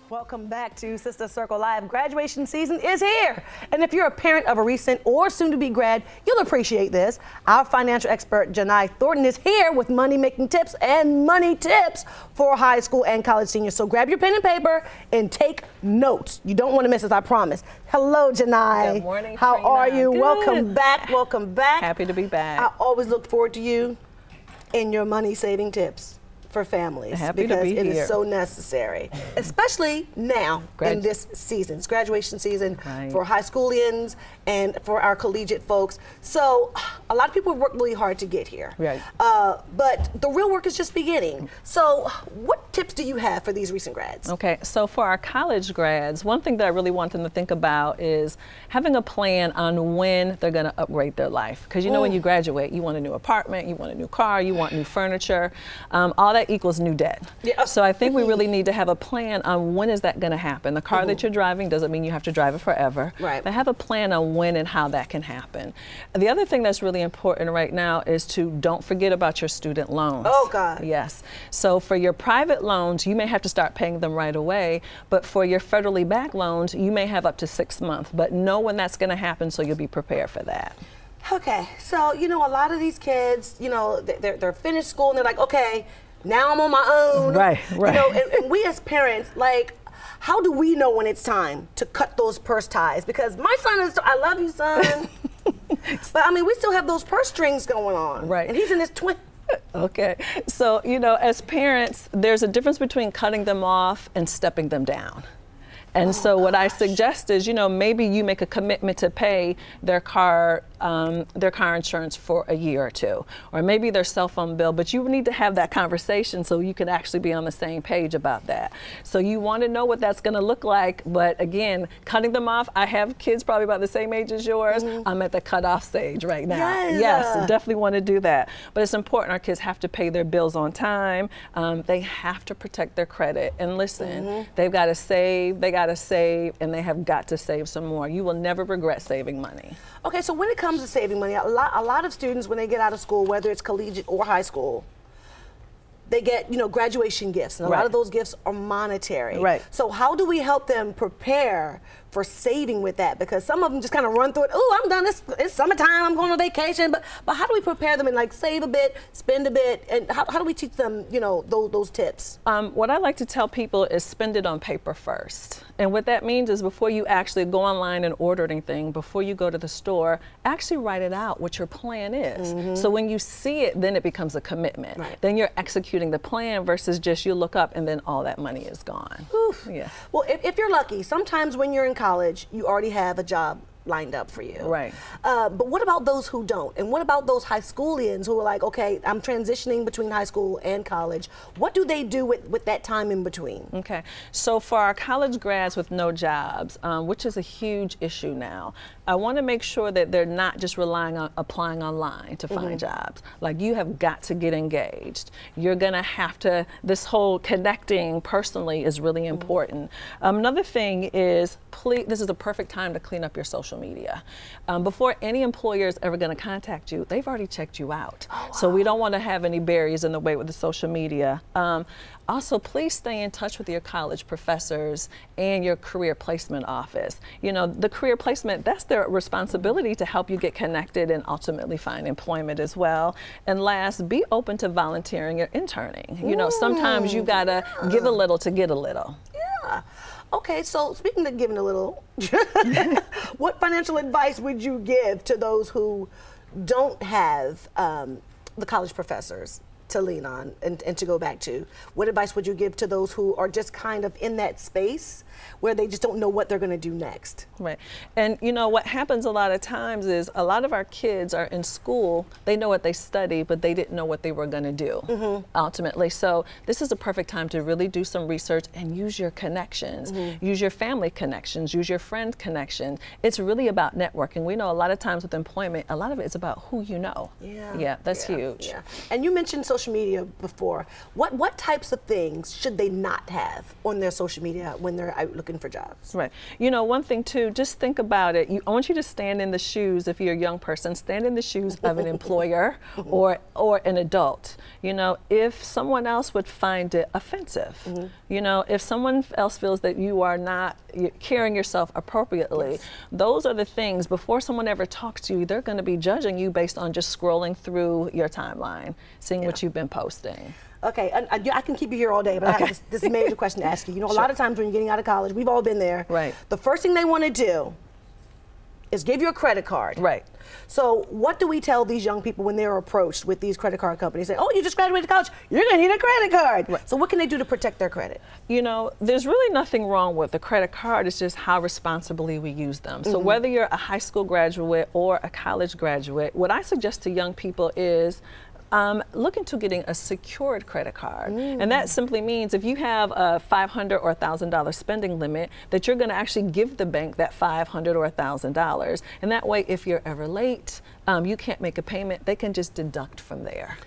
Welcome back to Sister Circle Live. Graduation season is here. And if you're a parent of a recent or soon-to-be grad, you'll appreciate this. Our financial expert, Jini Thornton, is here with money-making tips and money tips for high school and college seniors. So grab your pen and paper and take notes. You don't want to miss this, I promise. Hello, Jini. Good morning, How Trina. are you? Good. Welcome back. Welcome back. Happy to be back. I always look forward to you and your money-saving tips for families. Happy to be because it here. is so necessary, especially now in this season. It's graduation season for high schoolians and for our collegiate folks. So a lot of people have worked really hard to get here. Right. But the real work is just beginning. So what tips do you have for these recent grads? Okay, so for our college grads, one thing that I really want them to think about is having a plan on when they're going to upgrade their life. Because you know when you graduate, you want a new apartment, you want a new car, you want new furniture, all that equals new debt. Yeah. So I think we really need to have a plan on when is that going to happen. The car that you're driving doesn't mean you have to drive it forever. Right. But have a plan on when and how that can happen. The other thing that's really important right now is to don't forget about your student loans. Oh God. Yes. So for your private loans, you may have to start paying them right away, but for your federally backed loans, you may have up to 6 months. But know when that's going to happen so you'll be prepared for that. Okay, so you know a lot of these kids, you know, they're finished school and they're like, okay, now I'm on my own. Right. You know, and we as parents, like, how do we know when it's time to cut those purse ties? Because my son is, I love you, son. But I mean, we still have those purse strings going on. Right. And he's in his 20s. Okay, so you know, as parents, there's a difference between cutting them off and stepping them down. And so what I suggest is, you know, maybe you make a commitment to pay their car insurance for a year or two, or maybe their cell phone bill, but you need to have that conversation so you can actually be on the same page about that. So you want to know what that's going to look like, but again, cutting them off, I have kids probably about the same age as yours. I'm at the cutoff stage right now. Yes, definitely want to do that. But it's important our kids have to pay their bills on time. They have to protect their credit. And listen, they've got to save, and they have got to save some more. You will never regret saving money. Okay, so when it comes to saving money, a lot of students, when they get out of school, whether it's collegiate or high school, they get, you know, graduation gifts, and a lot of those gifts are monetary. Right. So how do we help them prepare for saving with that? Because some of them just kind of run through it. Oh, I'm done. It's summertime. I'm going on vacation. But how do we prepare them and like save a bit, spend a bit, and how do we teach them, you know, those tips? What I like to tell people is spend it on paper first. And what that means is before you actually go online and order anything, before you go to the store, actually write it out what your plan is. So when you see it, then it becomes a commitment. Then you're executing the plan versus just you look up and then all that money is gone. Oof. Yeah. Well, if you're lucky, sometimes when you're in college, you already have a job lined up for you. Right. But what about those who don't? And what about those high schoolians who are like, okay, I'm transitioning between high school and college. What do they do with that time in between? Okay. So for our college grads with no jobs, which is a huge issue now, I want to make sure that they're not just relying on applying online to find jobs. Like, you have got to get engaged. You're going to have to, this whole connecting personally is really important. Another thing is, please, this is a perfect time to clean up your social media. Before any employer is ever going to contact you, they've already checked you out. Oh, wow. So we don't want to have any barriers in the way with the social media. Also, please stay in touch with your college professors and your career placement office. You know, the career placement, that's their responsibility to help you get connected and ultimately find employment as well. And last, be open to volunteering or interning. You know, sometimes you gotta give a little to get a little. Yeah. Okay, so speaking of giving a little, what financial advice would you give to those who don't have the college professors to lean on and to go back to? What advice would you give to those who are just kind of in that space where they just don't know what they're going to do next? Right. And you know what happens a lot of times is a lot of our kids are in school, they know what they study, but they didn't know what they were going to do ultimately. So this is a perfect time to really do some research and use your connections, use your family connections, use your friend connections. It's really about networking. We know a lot of times with employment, a lot of it is about who you know. Yeah, that's huge. Yeah. And you mentioned social social media before. What types of things should they not have on their social media when they're out looking for jobs? Right. You know, one thing too, just think about it. I want you to stand in the shoes, if you're a young person, stand in the shoes of an employer or an adult. You know, if someone else would find it offensive, you know, if someone else feels that you are not carrying yourself appropriately, those are the things, before someone ever talks to you, they're going to be judging you based on just scrolling through your timeline, seeing what you've been posting. Okay, I can keep you here all day, but I have this major question to ask you. You know, a lot of times when you're getting out of college, we've all been there. Right. The first thing they want to do is give you a credit card. Right. So what do we tell these young people when they're approached with these credit card companies? Say, oh, you just graduated college, you're going to need a credit card. Right. So what can they do to protect their credit? You know, there's really nothing wrong with the credit card. It's just how responsibly we use them. So whether you're a high school graduate or a college graduate, what I suggest to young people is look into getting a secured credit card. And that simply means if you have a $500 or $1,000 spending limit, that you're going to actually give the bank that $500 or $1,000. And that way, if you're ever late, you can't make a payment, they can just deduct from there.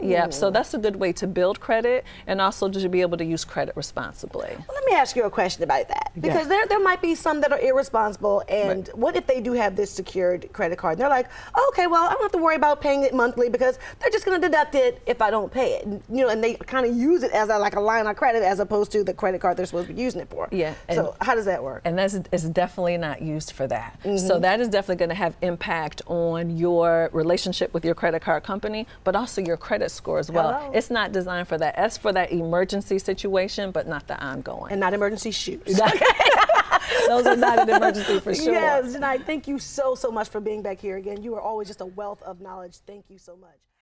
Yeah, so that's a good way to build credit and also to be able to use credit responsibly. Well, let me ask you a question about that, because there might be some that are irresponsible, and what if they do have this secured credit card? And they're like, oh, okay, well, I don't have to worry about paying it monthly because they're just going to deduct it if I don't pay it. And, you know, and they kind of use it as like a line of credit as opposed to the credit card they're supposed to be using it for. Yeah. So how does that work? And it's definitely not used for that. So that is definitely going to have impact on your relationship with your credit card company, but also your credit score as well. It's not designed for that. That's for that emergency situation, but not the ongoing. And not emergency shoes. Those are not an emergency for sure. Yes, Jini, thank you so much for being back here again. You are always just a wealth of knowledge. Thank you so much.